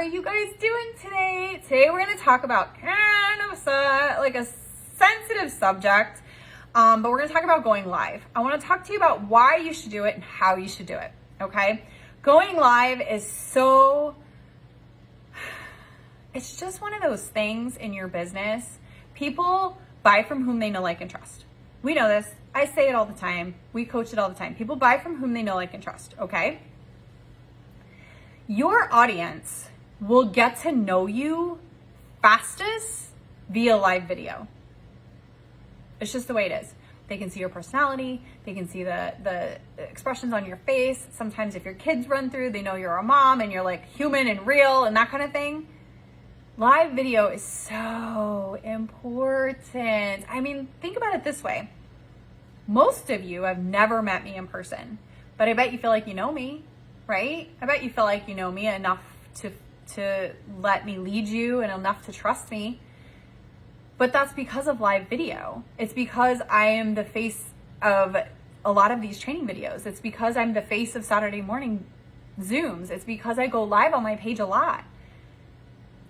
are you guys doing today? Today we're going to talk about kind of like a sensitive subject, but we're going to talk about going live. I want to talk to you about why you should do it and how you should do it, okay? Going live is it's just one of those things in your business. People buy from whom they know, like, and trust. We know this. I say it all the time. We coach it all the time. People buy from whom they know, like, and trust, okay? Your audience will get to know you fastest via live video. It's just the way it is. They can see your personality. They can see the expressions on your face. Sometimes if your kids run through, they know you're a mom and you're like human and real and that kind of thing. Live video is so important. I mean, think about it this way. Most of you have never met me in person, but I bet you feel like you know me, right? I bet you feel like you know me enough to let me lead you and enough to trust me. But that's because of live video. It's because I am the face of a lot of these training videos. It's because I'm the face of Saturday morning Zooms. It's because I go live on my page a lot.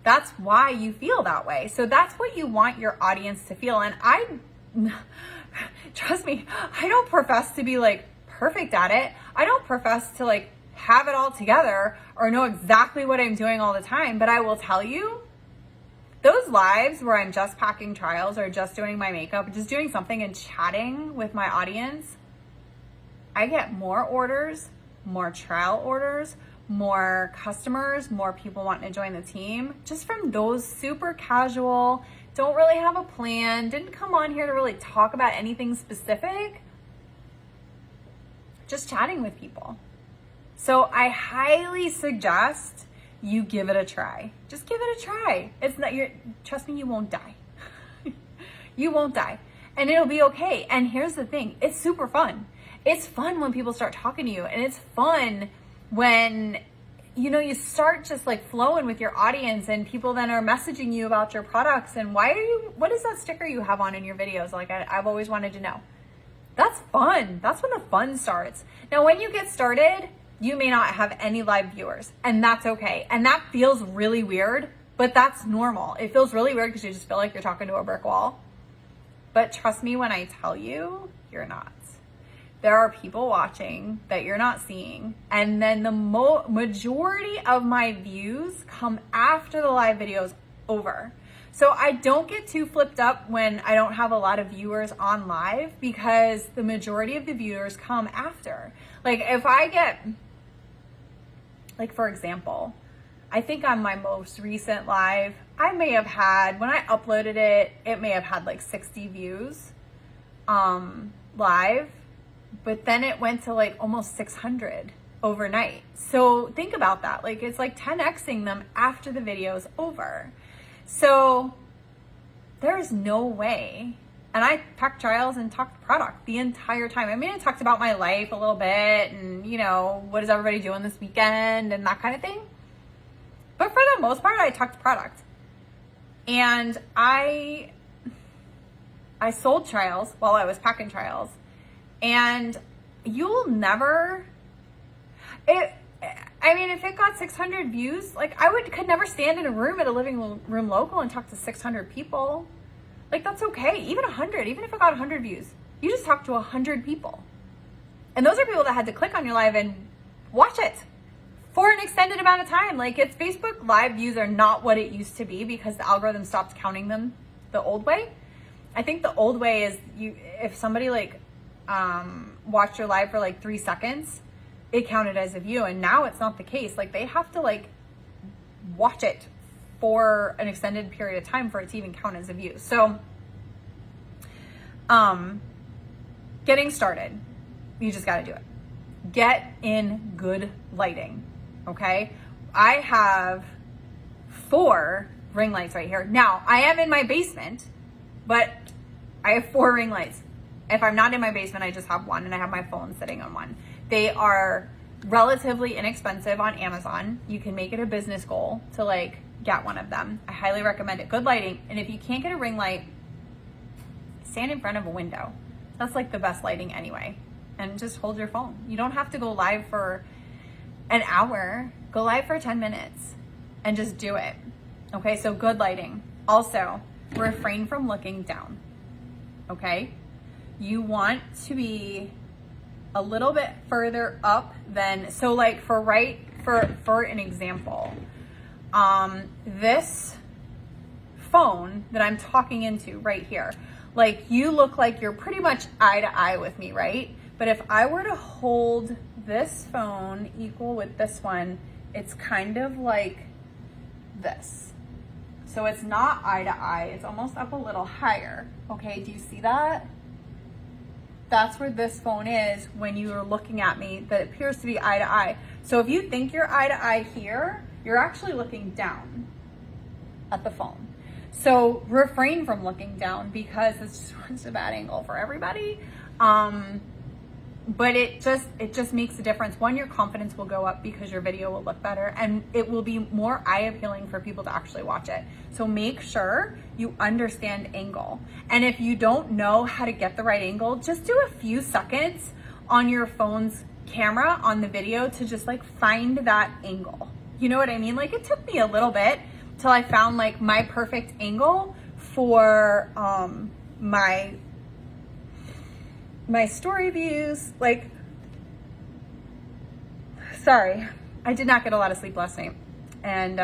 That's why you feel that way. So that's what you want your audience to feel. And trust me, I don't profess to be like perfect at it. I don't profess to like have it all together or know exactly what I'm doing all the time. But I will tell you, those lives where I'm just packing trials or just doing my makeup, just doing something and chatting with my audience, I get more orders, more trial orders, more customers, more people wanting to join the team, just from those super casual, don't really have a plan, didn't come on here to really talk about anything specific, just chatting with people. So I highly suggest you give it a try. Just give it a try. It's not trust me, you won't die. You won't die. And it'll be okay. And here's the thing, it's super fun. It's fun when people start talking to you, and it's fun when you start just like flowing with your audience and people then are messaging you about your products and what is that sticker you have on in your videos? Like I've always wanted to know. That's fun. That's when the fun starts. Now, when you get started, you may not have any live viewers, and that's okay. And that feels really weird, but that's normal. It feels really weird because you just feel like you're talking to a brick wall. But trust me when I tell you, you're not. There are people watching that you're not seeing. And then the majority of my views come after the live video is over. So I don't get too flipped up when I don't have a lot of viewers on live, because the majority of the viewers come after. Like if I get, like for example, I think on my most recent live, I may have had, when I uploaded it, it may have had like 60 views live. But then it went to like almost 600 overnight. So think about that. Like it's like 10xing them after the video's over. So there's no way. And I packed trials and talked product the entire time. I mean, I talked about my life a little bit and, what is everybody doing this weekend and that kind of thing. But for the most part, I talked product. And I sold trials while I was packing trials. And you'll never, if it got 600 views, like could never stand in a room at a living room local and talk to 600 people. Like that's okay. Even 100, even if it got 100 views, you just talked to 100 people. And those are people that had to click on your live and watch it for an extended amount of time. Like it's Facebook live views are not what it used to be because the algorithm stopped counting them the old way. I think the old way is if somebody watched your live for like 3 seconds, it counted as a view. And now it's not the case. Like they have to like watch it for an extended period of time for it to even count as a view. So getting started, you just got to do it. Get in good lighting. Okay. I have 4 ring lights right here. Now I am in my basement, but I have 4 ring lights. If I'm not in my basement, I just have one and I have my phone sitting on one. They are relatively inexpensive on Amazon. You can make it a business goal to like get one of them. I highly recommend it. Good lighting. And if you can't get a ring light, stand in front of a window. That's like the best lighting anyway. And just hold your phone. You don't have to go live for an hour. Go live for 10 minutes. and just do it. Okay, so good lighting. Also, refrain from looking down. Okay? You want to be a little bit further up than, so like for an example, this phone that I'm talking into right here, like you look like you're pretty much eye to eye with me, right? But if I were to hold this phone equal with this one, it's kind of like this. So it's not eye to eye, it's almost up a little higher. Okay, do you see that? That's where this phone is when you are looking at me, that appears to be eye to eye. So if you think you're eye to eye here, you're actually looking down at the phone. So refrain from looking down because it's just a bad angle for everybody. But it just makes a difference. One, your confidence will go up because your video will look better and it will be more eye appealing for people to actually watch it. So make sure you understand angle. And if you don't know how to get the right angle, just do a few seconds on your phone's camera on the video to just like find that angle. You know what I mean? Like it took me a little bit till I found like my perfect angle for my story views. Like, sorry, I did not get a lot of sleep last night, and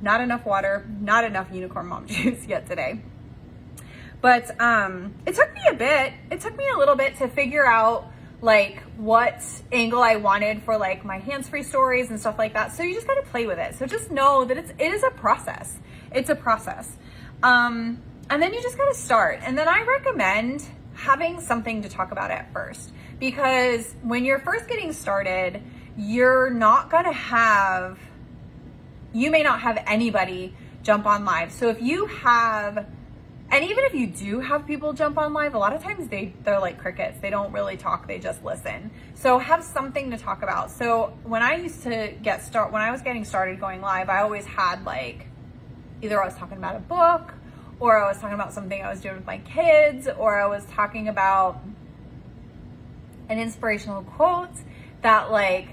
not enough water, not enough unicorn mom juice yet today. But it took me a little bit to figure out like what angle I wanted for like my hands-free stories and stuff like that. So you just got to play with it. So just know that it is a process. It's a process. And then you just got to start. And then I recommend having something to talk about at first, because when you're first getting started, you may not have anybody jump on live. So if you have, and even if you do have people jump on live, a lot of times they're like crickets. They don't really talk, they just listen. So have something to talk about. So when I was getting started going live, I always had like, either I was talking about a book, or I was talking about something I was doing with my kids, or I was talking about an inspirational quote that like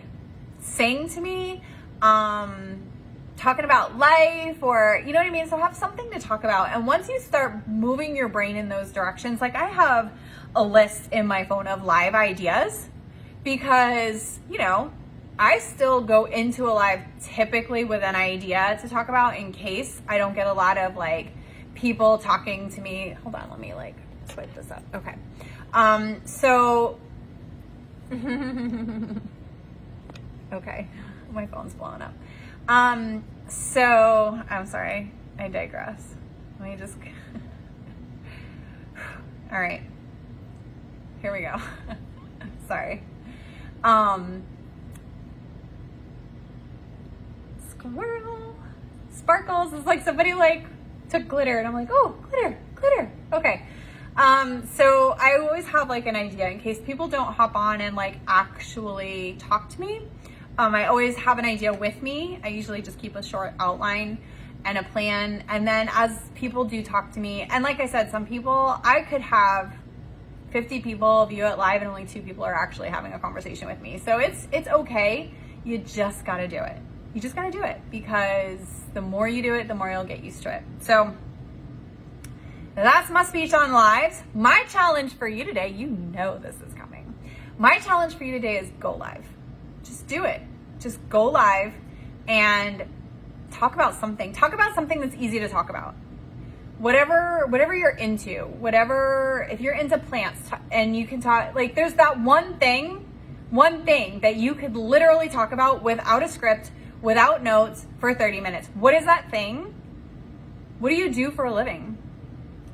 sang to me, talking about life, or you know what I mean? So have something to talk about. And once you start moving your brain in those directions, like I have a list in my phone of live ideas, because, you know, I still go into a live typically with an idea to talk about in case I don't get a lot of like people talking to me. Hold on, let me like swipe this up. Okay. So, okay, my phone's blowing up. So I'm sorry, I digress. Let me just, all right, here we go. Sorry. Squirrel, sparkles. It's like somebody like took glitter and I'm like, oh, glitter. Okay. So I always have like an idea in case people don't hop on and like actually talk to me. I always have an idea with me. I usually just keep a short outline and a plan. And then as people do talk to me, and like I said, some people, I could have 50 people view it live and only 2 people are actually having a conversation with me. So it's okay. You just got to do it. You just got to do it, because the more you do it, the more you'll get used to it. So that's my speech on lives. My challenge for you today, you know this is coming. My challenge for you today is go live. Just do it. Just go live and talk about something. Talk about something that's easy to talk about. Whatever you're into, if you're into plants and you can talk, like there's that one thing that you could literally talk about without a script, without notes for 30 minutes. What is that thing? What do you do for a living?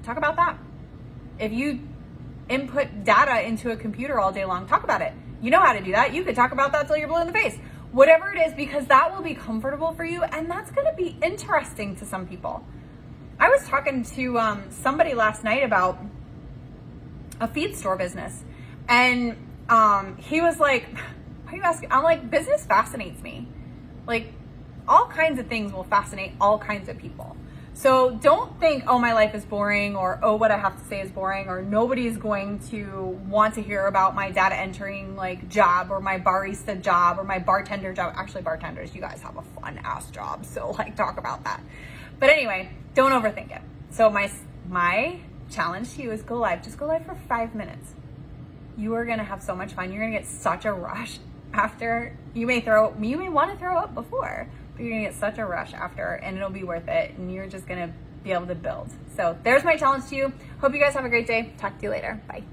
Talk about that. If you input data into a computer all day long, talk about it. You know how to do that. You could talk about that till you're blue in the face. Whatever it is, because that will be comfortable for you, and that's going to be interesting to some people. I was talking to somebody last night about a feed store business, and he was like, "Why are you asking?" I'm like, "Business fascinates me. Like, all kinds of things will fascinate all kinds of people." So don't think, oh, my life is boring, or oh, what I have to say is boring, or nobody's going to want to hear about my data entering like job, or my barista job, or my bartender job. Actually, bartenders, you guys have a fun ass job. So like talk about that. But anyway, don't overthink it. So my challenge to you is go live. Just go live for 5 minutes. You are gonna have so much fun. You're gonna get such a rush after. You may want to throw up before, but you're gonna get such a rush after, and it'll be worth it, and you're just gonna be able to build. So there's my challenge to you. Hope you guys have a great day. Talk to you later. Bye.